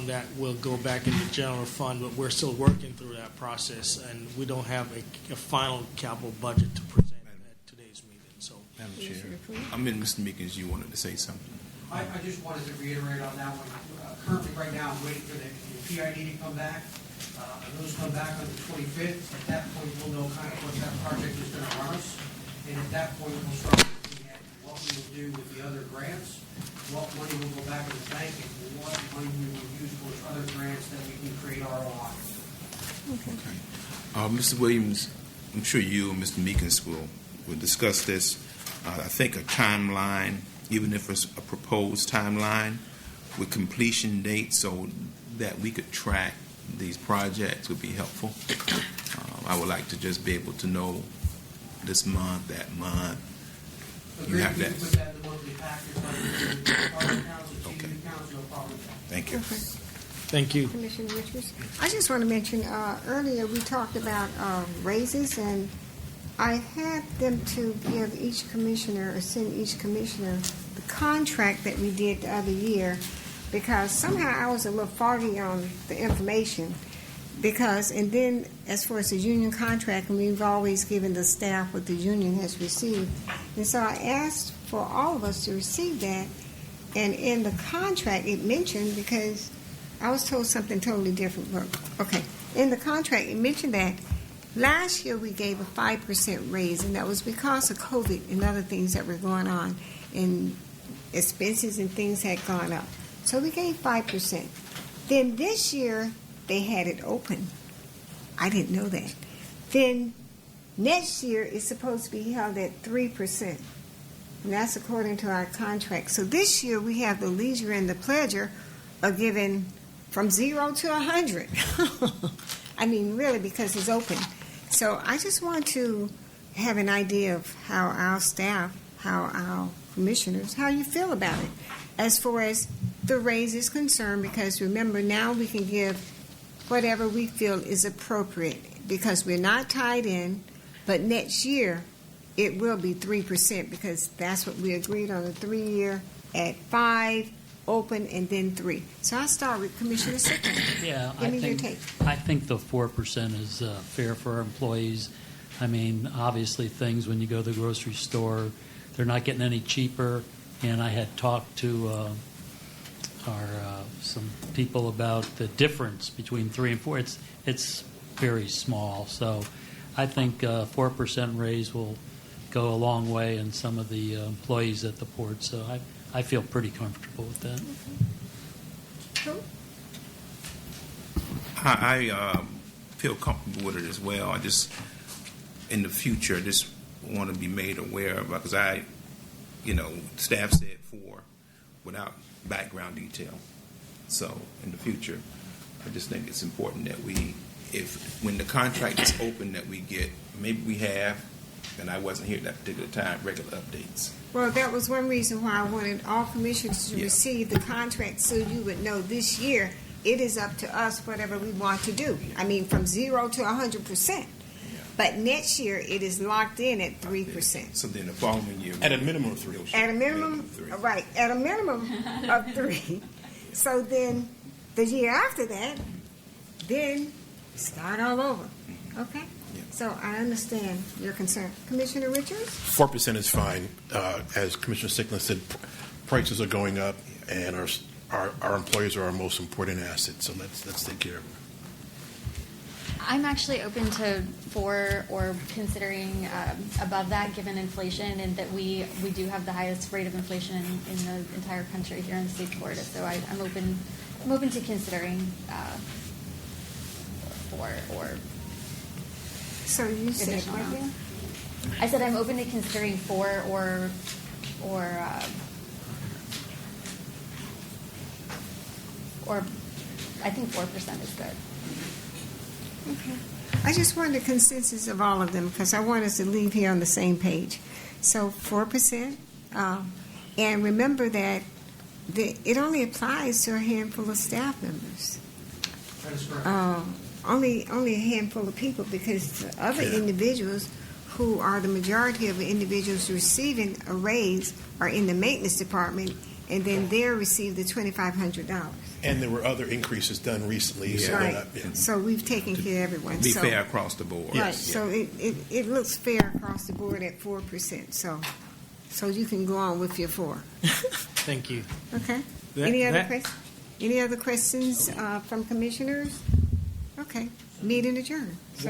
that will go back into general fund, but we're still working through that process, and we don't have a final capital budget to present at today's meeting. So, Madam Chair, Mr. Meekins, you wanted to say something. I just wanted to reiterate on that one. Currently, right now, I'm waiting for the PID to come back. Those come back on the 25th. At that point, we'll know kind of what that project is going to run us. And at that point, we'll start looking at what we will do with the other grants, what money will go back in the bank, and what money we will use for other grants that we can create ROI. Okay. Mr. Williams, I'm sure you and Mr. Meekins will discuss this. I think a timeline, even if it's a proposed timeline, with completion dates so that we could track these projects would be helpful. I would like to just be able to know this month, that month. You have that. Put that in the monthly package. Okay. Thank you. Okay. thank you. Commissioner Richards. I just want to mention, earlier we talked about raises, and I had them to give each commissioner, or send each commissioner, the contract that we did the other year, because somehow I was a little foggy on the information. And then as far as the union contract, and we've always given the staff what the union has received. And so I asked for all of us to receive that. And in the contract, it mentioned, because I was told something totally different. But, okay, in the contract, it mentioned that last year we gave a 5% raise, and that was because of COVID and other things that were going on, and expenses and things had gone up. So we gave 5%. Then this year, they had it open. I didn't know that. Then next year, it's supposed to be held at 3%. And that's according to our contract. So this year, we have the leisure and the pleasure of giving from 0 to 100. I mean, really, because it's open. So I just want to have an idea of how our staff, how our commissioners, how you feel about it as far as the raise is concerned, because remember, now we can give whatever we feel is appropriate, because we're not tied in, but next year it will be 3%, because that's what we agreed on, a 3-year at 5, open, and then 3. So I'll start with Commissioner Sickman. Yeah, Give me your take. I think the 4% is fair for our employees. I mean, obviously, things when you go to the grocery store, they're not getting any cheaper. And I had talked to some people about the difference between 3 and 4. It's very small. So I think 4% raise will go a long way in some of the employees at the port. So I feel pretty comfortable with that. Cool. I feel comfortable with it as well. I just, in the future, just want to be made aware of, because staff said 4 without background detail. So in the future, I just think it's important that when the contract is open, that we get, maybe we have, and I wasn't here at that particular time, regular updates. Well, that was one reason why I wanted all commissioners to receive the contract, so you would know this year it is up to us whatever we want to do. I mean, from 0 to 100%. But next year it is locked in at 3%. So then the following year, At a minimum of 3. At a minimum, right? At a minimum of 3. So then the year after that, then start all over. Okay. So I understand your concern, Commissioner Richards. 4% is fine. As Commissioner Sickland said, prices are going up, and our employees are our most important asset. So let's take care of them. I'm actually open to 4 or considering above that, given inflation, and that we do have the highest rate of inflation in the entire country here in the state of Florida. So I'm open to considering 4 or. So you said what again? I said I'm open to considering 4 or I think 4% is good. Okay. I just wanted a consensus of all of them, because I want us to leave here on the same page. So 4%, and remember that it only applies to a handful of staff members. That is correct. Only a handful of people, because the other individuals who are the majority of the individuals receiving a raise are in the maintenance department, and then they receive the $2,500. And there were other increases done recently. So Right. yeah. So we've taken care of everyone. Be So- fair across the board. Right, so it looks fair across the board at 4%, so you can go on with your 4. Thank you. Okay? That- Any other that- questions? Any other questions from commissioners? Okay, meeting adjourned. So